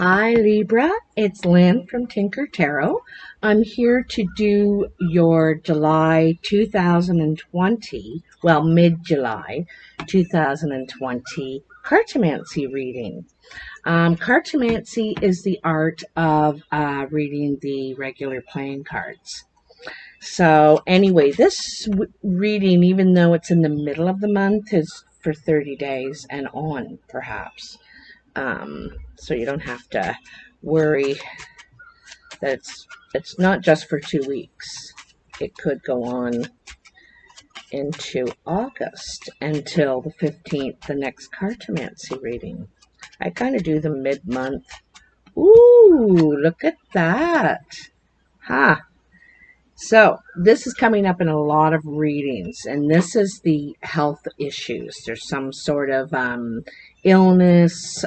Hi Libra, it's Lynn from Tinker Tarot. I'm here to do your July 2020, well, mid-July 2020 Cartomancy reading. Cartomancy is the art of reading the regular playing cards. So anyway, this reading, even though it's in the middle of the month, is for 30 days and on, perhaps. So you don't have to worry that it's not just for 2 weeks. It could go on into August until the 15th, the next Cartomancy reading. I kind of do them mid-month. Ooh, look at that. Huh. So this is coming up in a lot of readings, and this is the health issues. There's some sort of illness,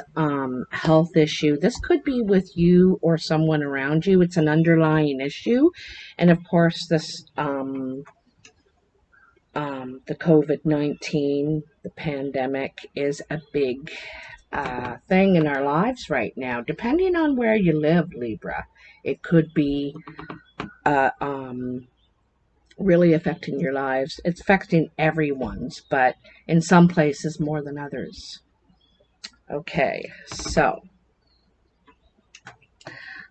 health issue. This could be with you or someone around you. It's an underlying issue, and of course, this the COVID-19, the pandemic, is a big thing in our lives right now. Depending on where you live, Libra, it could be really affecting your lives. It's affecting everyone's, but in some places more than others. Okay, so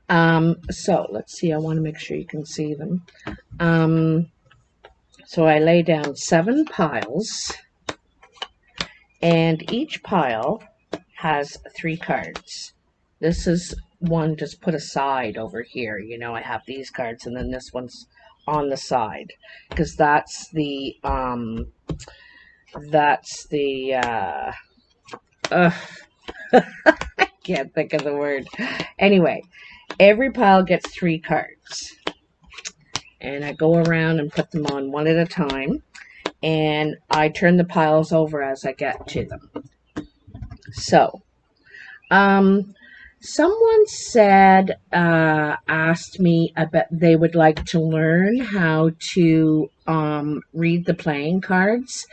let's see. I want to make sure you can see them. So I lay down 7 piles, and each pile has 3 cards. This is one just put aside over here. You know, I have these cards, and then this one's on the side, because that's the I can't think of the word. Anyway, every pile gets 3 cards, and I go around and put them on one at a time, and I turn the piles over as I get to them. So someone said, asked me about they would like to learn how to read the playing cards.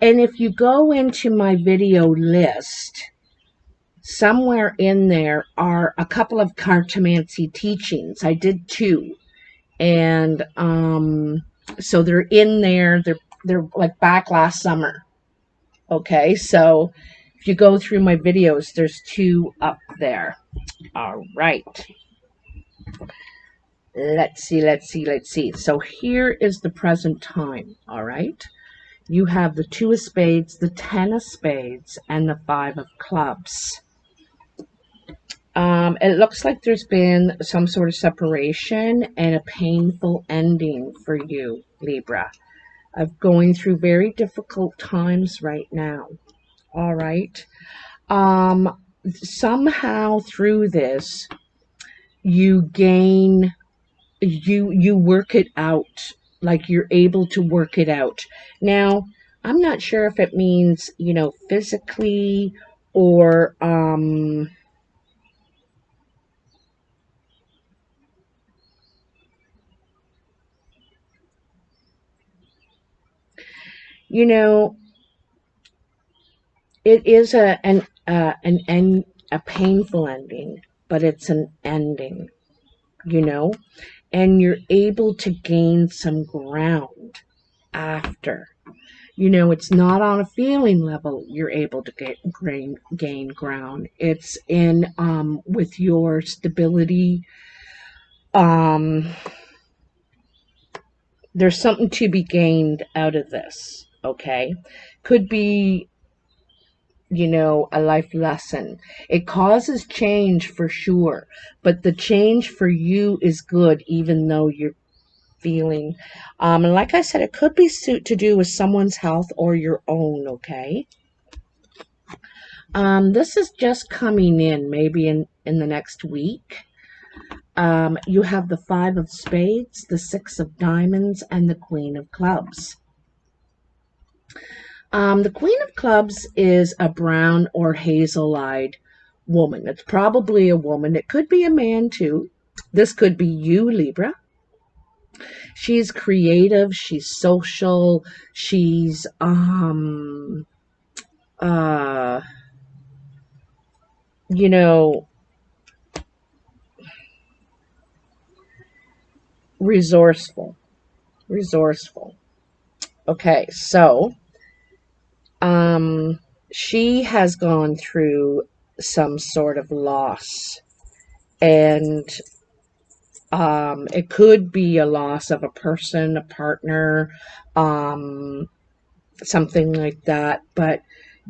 And if you go into my video list, somewhere in there are a couple of Cartomancy teachings. I did 2. And so they're in there. They're like back last summer. Okay, so if you go through my videos, there's 2 up there. All right. Let's see. So here is the present time. All right. You have the 2 of spades, the 10 of spades, and the 5 of clubs. It looks like there's been some sort of separation and a painful ending for you, Libra, of going through very difficult times right now. All right. Somehow through this, you gain, you work it out, like you're able to work it out. Now, I'm not sure if it means, you know, physically or, you know, it is a painful ending, but it's an ending, you know, and you're able to gain some ground after. You know, it's not on a feeling level you're able to gain ground. It's in with your stability. There's something to be gained out of this, okay? Could be, you know, a life lesson. It causes change for sure, but the change for you is good, even though you're feeling, and like I said, it could be to do with someone's health or your own, okay? This is just coming in, maybe in the next week. You have the 5 of spades, the 6 of diamonds, and the Queen of clubs. The Queen of clubs is a brown or hazel-eyed woman. It's probably a woman. It could be a man too. This could be you, Libra. She's creative. She's social. She's you know, resourceful. Resourceful. Okay, so she has gone through some sort of loss, and it could be a loss of a person, a partner, something like that, but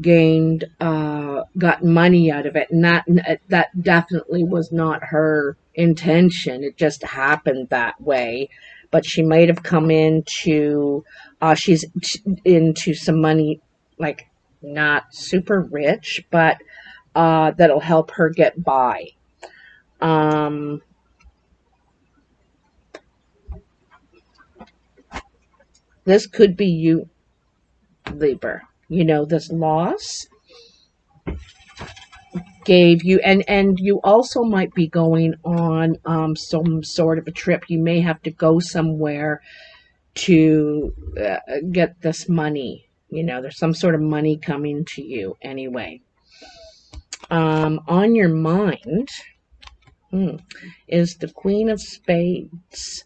got money out of it, and that definitely was not her intention. It just happened that way. But she might have come into she's into some money, like not super rich, but that'll help her get by. This could be you, Libra. This loss gave you, and you also might be going on some sort of a trip. You may have to go somewhere to get this money. There's some sort of money coming to you anyway. On your mind is the Queen of Spades,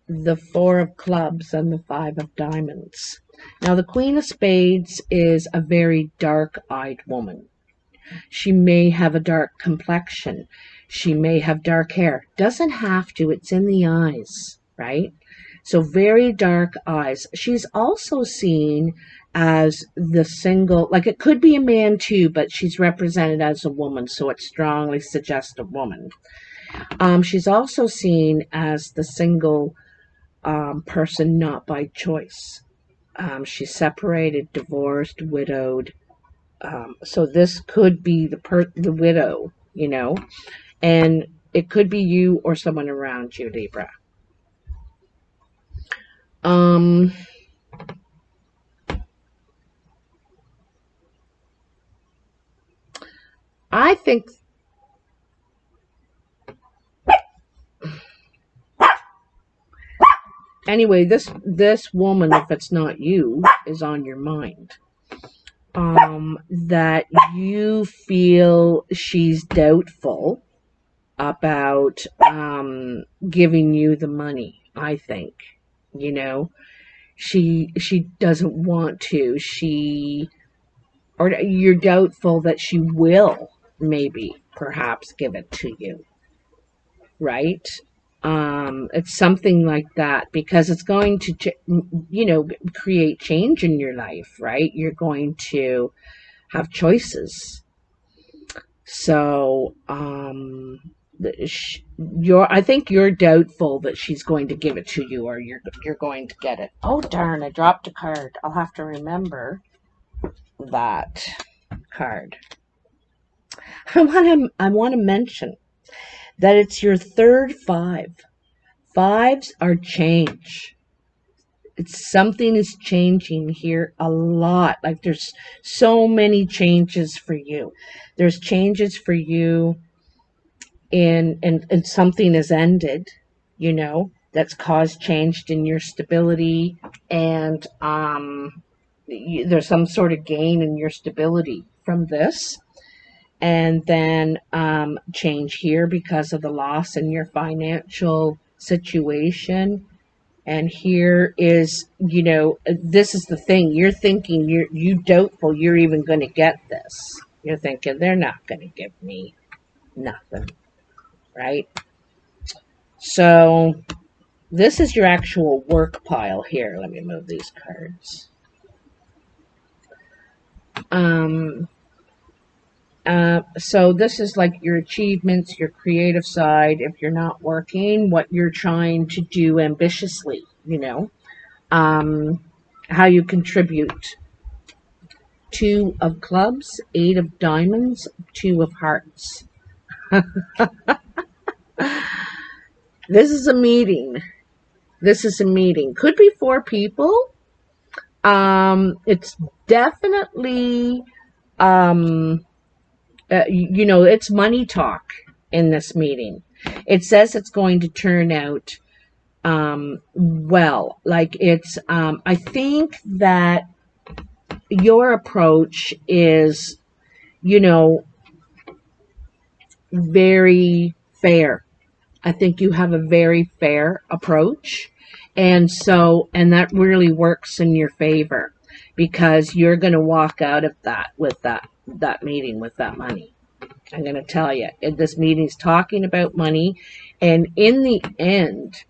the Four of Clubs, and the Five of Diamonds. Now, the Queen of Spades is a very dark-eyed woman. She may have a dark complexion. She may have dark hair. Doesn't have to. It's in the eyes, right? So very dark eyes. She's also seen as the single, like it could be a man too, but she's represented as a woman, so it strongly suggests a woman. She's also seen as the single person, not by choice. She's separated, divorced, widowed. So this could be the widow, and it could be you or someone around you, Libra. I think anyway, this woman, if it's not you, is on your mind. That you feel she's doubtful about giving you the money. I think, she doesn't want to. Or you're doubtful that she will maybe perhaps give it to you, right? It's something like that, because it's going to, create change in your life, right? You're going to have choices. So, I think you're doubtful that she's going to give it to you, or you're going to get it. Oh darn! I dropped a card. I'll have to remember that card. I want to mention that it's your third five. Fives are change. It's something is changing here a lot. Like there's so many changes for you. There's changes for you and something has ended, that's caused change in your stability, and there's some sort of gain in your stability from this. And then change here because of the loss in your financial situation. And here is, this is the thing. You're thinking, you doubtful you're even going to get this. You're thinking, they're not going to give me nothing, right? So this is your actual work pile here. Let me move these cards. So this is like your achievements, your creative side. If you're not working, what you're trying to do ambitiously, how you contribute. 2 of clubs, 8 of diamonds, 2 of hearts. This is a meeting. Could be 4 people. It's definitely, it's money talk in this meeting. It says it's going to turn out well. Like it's, I think that your approach is, very fair. I think you have a very fair approach. And that really works in your favor because you're going to walk out of that with that meeting with that money. I'm going to tell you, this meeting is talking about money. And in the end,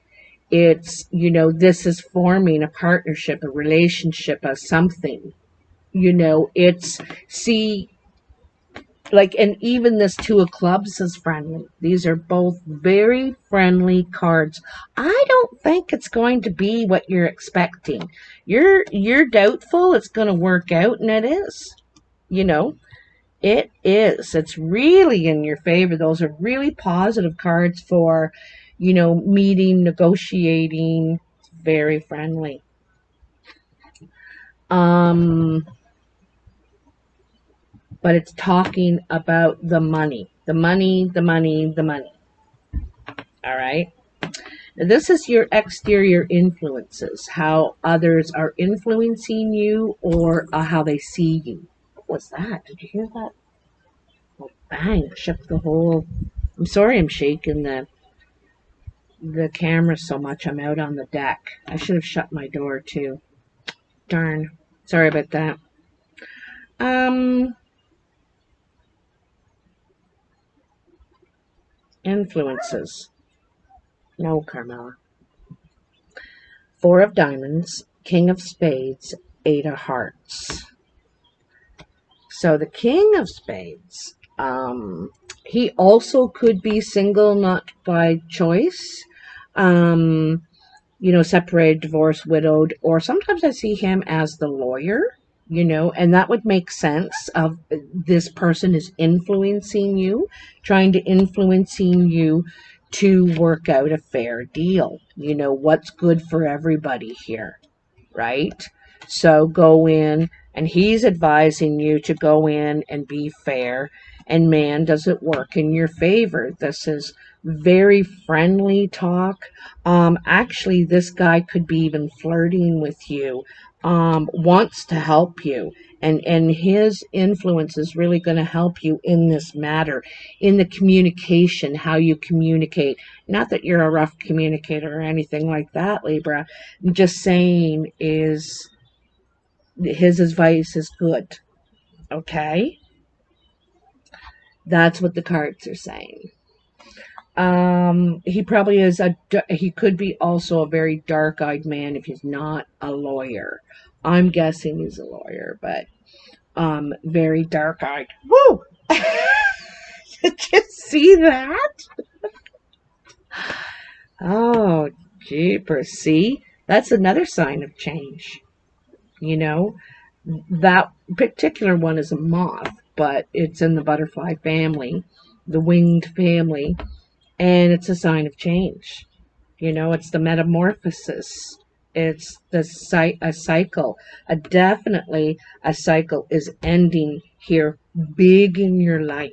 it's, this is forming a partnership, a relationship, a something. It's, see, like, and even this Two of Clubs is friendly. These are both very friendly cards. I don't think it's going to be what you're expecting. You're doubtful it's going to work out, and it is. It is. It's really in your favor. Those are really positive cards for, meeting, negotiating. It's very friendly. But it's talking about the money. The money, the money, the money. All right? Now, this is your exterior influences, how others are influencing you or how they see you. What was that? Did you hear that? Oh, bang, shook the whole... I'm sorry I'm shaking the camera so much. I'm out on the deck. I should have shut my door too. Darn. Sorry about that. Influences. No, Carmela. Four of Diamonds, King of Spades, Eight of Hearts. So the King of Spades, he also could be single, not by choice, separated, divorced, widowed, or sometimes I see him as the lawyer, and that would make sense of this person is influencing you, trying to influencing you to work out a fair deal. What's good for everybody here, right? So go in, and he's advising you to go in and be fair. And man, does it work in your favor. This is very friendly talk. Actually, this guy could be even flirting with you, wants to help you. And his influence is really going to help you in this matter, in the communication, how you communicate. Not that you're a rough communicator or anything like that, Libra. I'm just saying is his advice is good. Okay? That's what the cards are saying. He probably is he could be also a very dark-eyed man if he's not a lawyer. I'm guessing he's a lawyer, but very dark-eyed. Woo! Did you see that? Oh, jeepers. See? That's another sign of change. That particular one is a moth, but it's in the butterfly family, the winged family, and it's a sign of change. It's the metamorphosis. It's a cycle. Definitely a cycle is ending here big in your life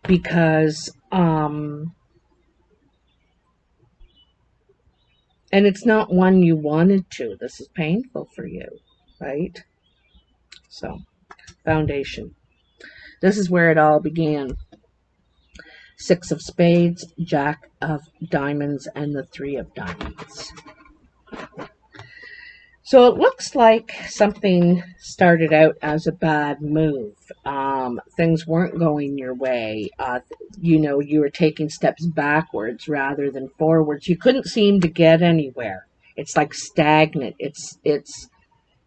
because and it's not one you wanted to. This is painful for you, right? So, foundation. This is where it all began. Six of Spades, Jack of Diamonds, and the Three of Diamonds. So it looks like something started out as a bad move. Things weren't going your way. You were taking steps backwards rather than forwards. You couldn't seem to get anywhere. It's like stagnant. It's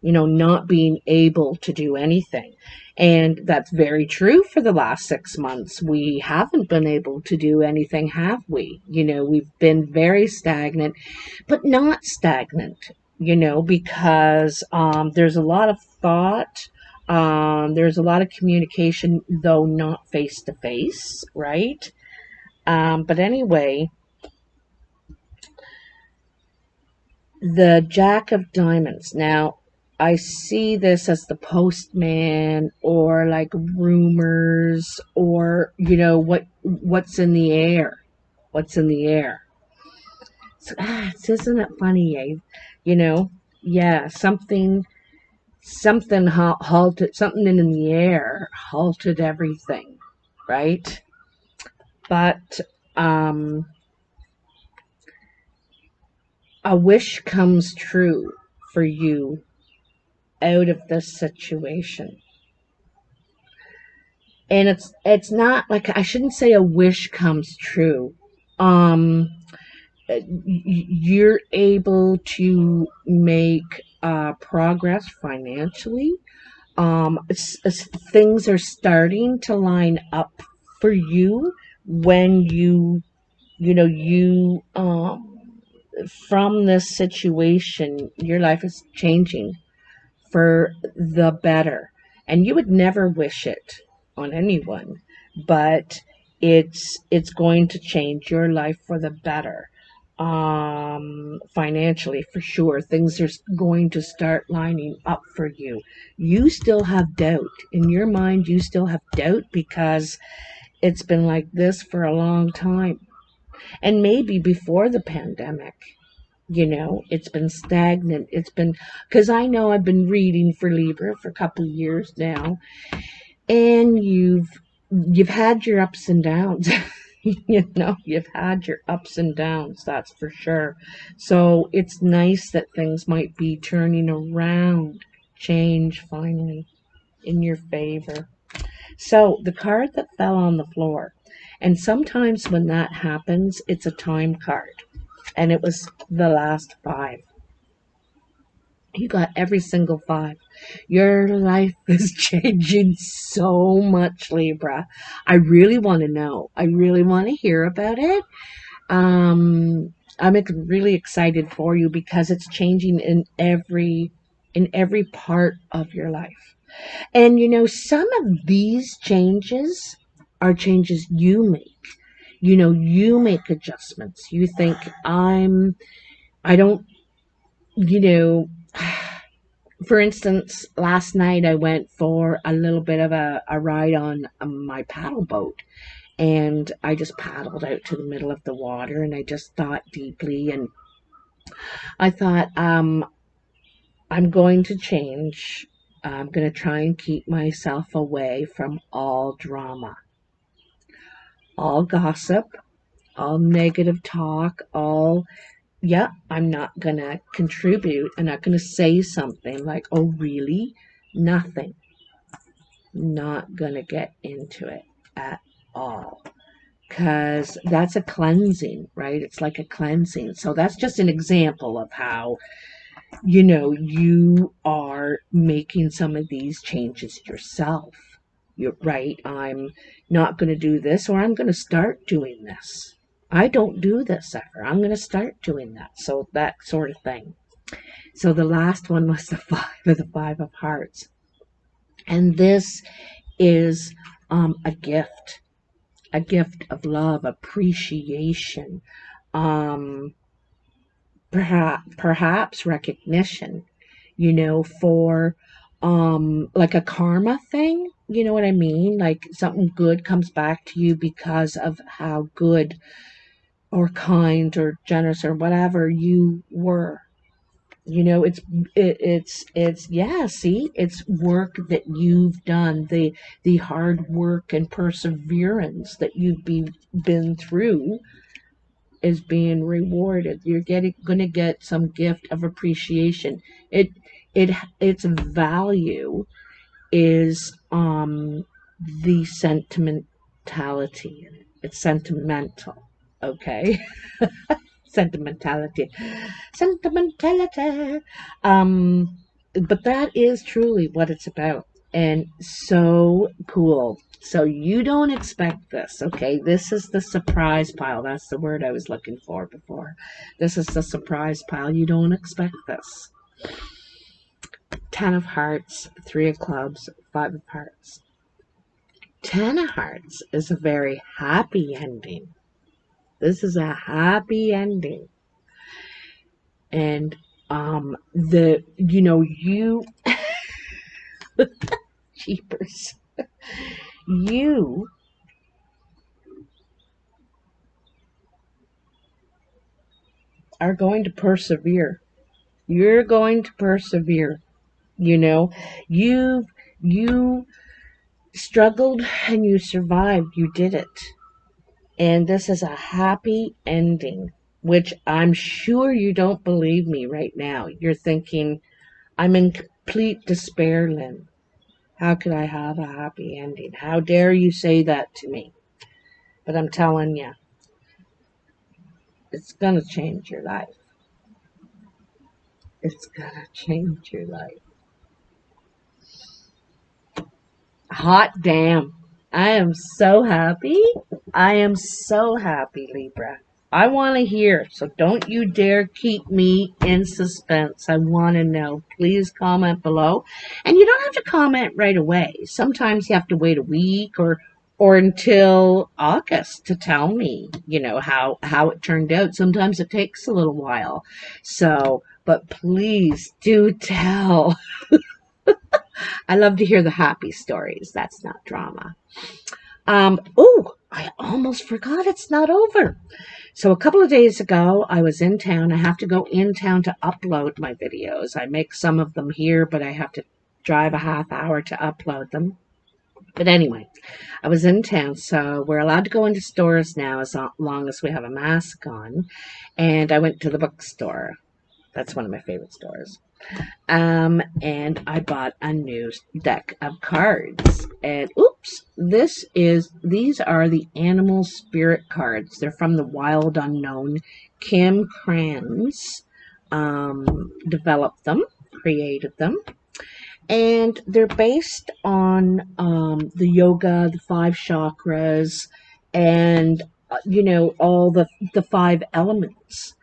not being able to do anything. And that's very true for the last 6 months. We haven't been able to do anything, have we? We've been very stagnant, but not stagnant, because there's a lot of thought. There's a lot of communication, though not face to face, right? But anyway, the Jack of Diamonds. Now, I see this as the postman or like rumors or, what's in the air. What's in the air. So, isn't it funny, eh? Yeah, something halted, something in the air halted everything, right? But, a wish comes true for you out of this situation. And it's not like, I shouldn't say a wish comes true. Um you're able to make progress financially. Things are starting to line up for you when you from this situation, your life is changing for the better. And you would never wish it on anyone, but it's going to change your life for the better. Financially, for sure, things are going to start lining up for you. You still have doubt in your mind. You still have doubt because it's been like this for a long time. And maybe before the pandemic, it's been stagnant. It's been, because I know I've been reading for Libra for a couple of years now, and you've had your ups and downs. You've had your ups and downs, that's for sure. So it's nice that things might be turning around, change finally in your favor. So the card that fell on the floor, and sometimes when that happens, it's a time card, and it was the last five. You got every single five. Your life is changing so much, Libra. I really want to know. I really want to hear about it. I'm really excited for you because it's changing in every part of your life. And some of these changes are changes you make. You make adjustments. You think I don't, you know, for instance, last night I went for a little bit of a ride on my paddle boat, and I just paddled out to the middle of the water, and I just thought deeply, and I thought, I'm going to change. I'm going to try and keep myself away from all drama, all gossip, all negative talk, I'm not going to contribute. I'm not going to say something like, oh, really? Nothing. Not going to get into it at all. Because that's a cleansing, right? It's like a cleansing. So that's just an example of how, you are making some of these changes yourself. You're right. I'm not going to do this, or I'm going to start doing this. I don't do this ever. I'm going to start doing that. So that sort of thing. So the last one was the Five of Hearts. And this is a gift of love, appreciation, um, perhaps recognition, for like a karma thing. You know what I mean? Like something good comes back to you because of how good or kind or generous or whatever you were. It's yeah, see, it's work that you've done, the hard work and perseverance that you've been through is being rewarded. You're gonna get some gift of appreciation. Its value is the sentimentality in it. It's sentimental. Okay. Sentimentality. Sentimentality. But that is truly what it's about. And so cool. So you don't expect this, okay? This is the surprise pile. That's the word I was looking for before. This is the surprise pile. You don't expect this. Ten of Hearts, Three of Clubs, Five of Hearts. Ten of Hearts is a very happy ending. This is a happy ending. And you jeepers, you are going to persevere. You're going to persevere. You know, you struggled and you survived. You did it. And this is a happy ending. which I'm sure you don't believe me right now. You're thinking, I'm in complete despair, Lynn. How could I have a happy ending? How dare you say that to me? But I'm telling you, it's going to change your life. It's going to change your life. Hot damn. I am so happy. I am so happy, Libra. I want to hear, so don't you dare keep me in suspense. I want to know. Please comment below. And you don't have to comment right away. Sometimes you have to wait a week or until August to tell me, how it turned out. Sometimes it takes a little while. So, but please do tell. I love to hear the happy stories. That's not drama. Oh, I almost forgot it's not over. So a couple of days ago, I was in town. I have to go in town to upload my videos. I make some of them here, but I have to drive a half hour to upload them. But anyway, I was in town, so we're allowed to go into stores now as long as we have a mask on. And I went to the bookstore. That's one of my favorite stores. And I bought a new deck of cards. And oops, these are the animal spirit cards. They're from the Wild Unknown. Kim Kranz developed them, created them. And they're based on the yoga, the 5 chakras, and all the 5 elements.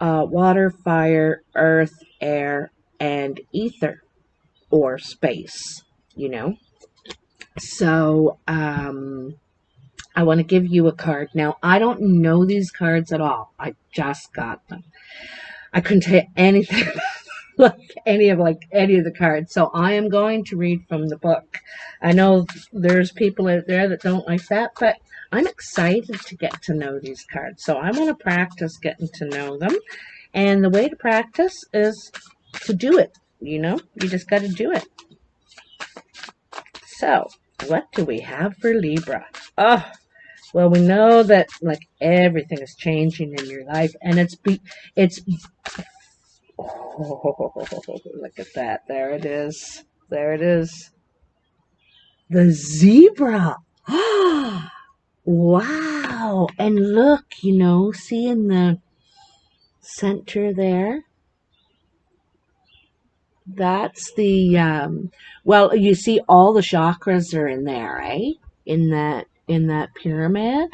Water, fire, earth, air, and ether, or space, So, I want to give you a card. Now, I don't know these cards at all. I just got them. I couldn't tell you anything about any of the cards. So I am going to read from the book. I know there's people out there that don't like that, but I'm excited to get to know these cards. So I want to practice getting to know them. And the way to practice is to do it, You just got to do it. So, what do we have for Libra? Oh, well, we know that everything is changing in your life, and oh, look at that. There it is. There it is. The zebra. Wow. And look, see in the center there? That's the well, you see all the chakras are in there, right? In that pyramid.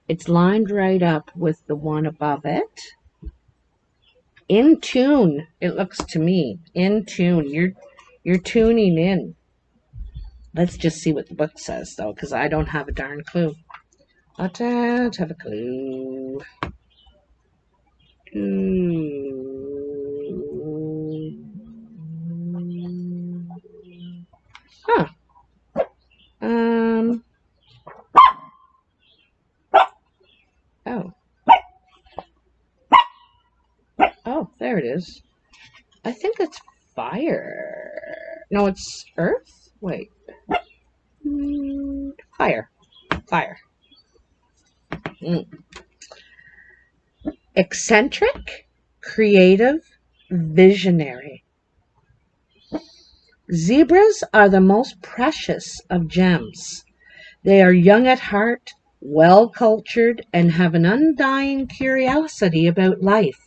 It's lined right up with the one above it. In tune, it looks to me. In tune. You're tuning in. Let's just see what the book says though, because I don't have a darn clue. I don't have a clue. Huh. Oh. Oh, there it is. I think it's fire. No, it's earth? Wait. Fire. Fire. Eccentric, creative, visionary. Zebras are the most precious of gems. They are young at heart, well-cultured, and have an undying curiosity about life.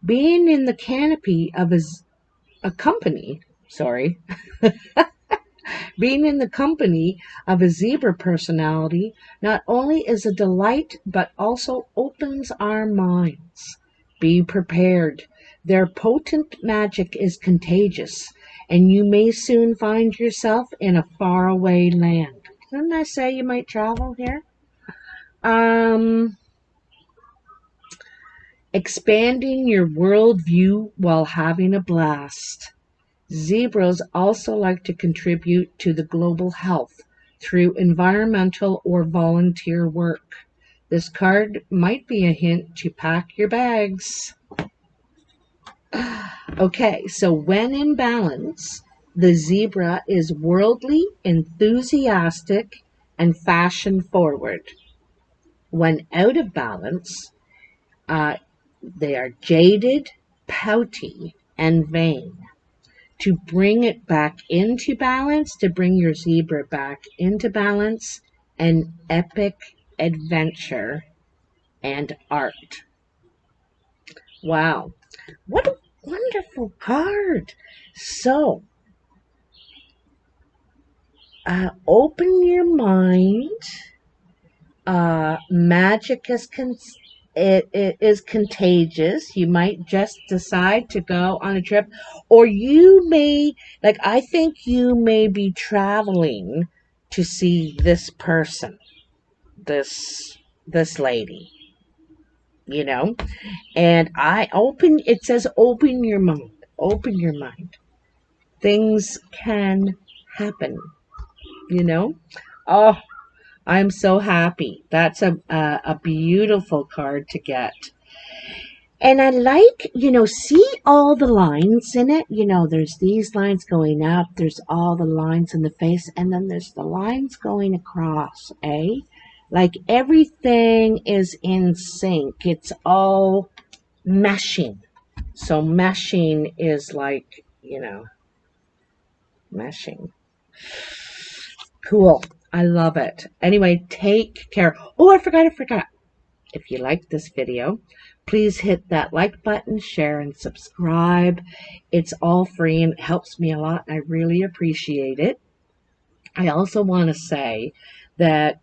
Being in the canopy of a company, sorry, being in the company of a zebra personality not only is a delight, but also opens our minds. Be prepared. Their potent magic is contagious, and you may soon find yourself in a faraway land. Didn't I say you might travel here? Expanding your worldview while having a blast. Zebras also like to contribute to the global health through environmental or volunteer work. This card might be a hint to pack your bags. Okay, so when in balance, the zebra is worldly, enthusiastic, and fashion forward. When out of balance, They are jaded, pouty, and vain. To bring it back into balance, to bring your zebra back into balance, an epic adventure and art. Wow, what a wonderful card. So, open your mind. Magic is it is contagious. You might just decide to go on a trip, or you may, like, I think you may be traveling to see this person, this lady, you know. And it says open your mind. Open your mind. Things can happen, you know. Oh, I'm so happy. That's a beautiful card to get. And I like, see all the lines in it. There's these lines going up, there's all the lines in the face, and then there's the lines going across, eh? Like everything is in sync. It's all meshing. So meshing is like, meshing. Cool. I love it. Anyway, take care. Oh, I forgot. If you liked this video, please hit that like button, share, and subscribe. It's all free and it helps me a lot. I really appreciate it. I also want to say that,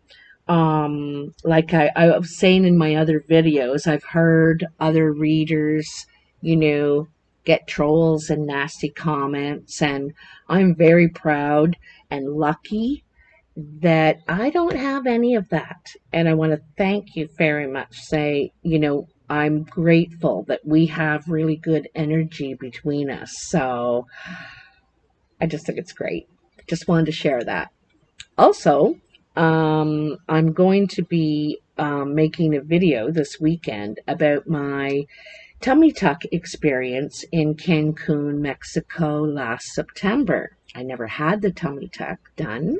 like I was saying in my other videos, I've heard other readers, get trolls and nasty comments, and I'm very proud and lucky that I don't have any of that. And I want to thank you very much. I'm grateful that we have really good energy between us. So I just think it's great. Just wanted to share that. Also, I'm going to be making a video this weekend about my tummy tuck experience in Cancun, Mexico last September. I never had the tummy tuck done,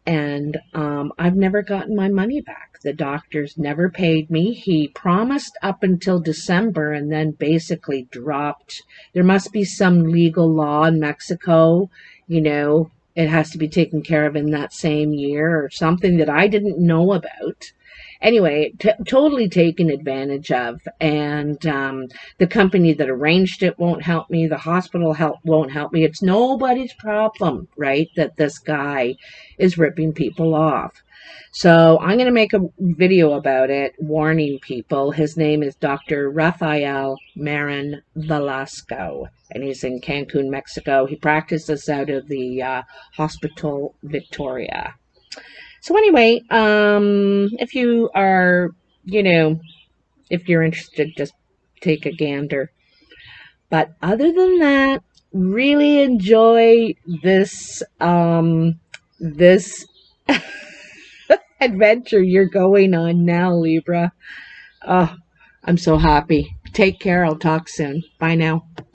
and I've never gotten my money back. The doctors never paid me. He promised up until December and then basically dropped. There must be some legal law in Mexico, it has to be taken care of in that same year or something that I didn't know about. Anyway, totally taken advantage of, and the company that arranged it won't help me. The hospital won't help me. It's nobody's problem, right, that this guy is ripping people off. So I'm going to make a video about it, warning people. His name is Dr. Rafael Marin Velasco, and he's in Cancun, Mexico. He practices out of the Hospital Victoria. So anyway, if you are, if you're interested, just take a gander. But other than that, really enjoy this, this adventure you're going on now, Libra. Oh, I'm so happy. Take care. I'll talk soon. Bye now.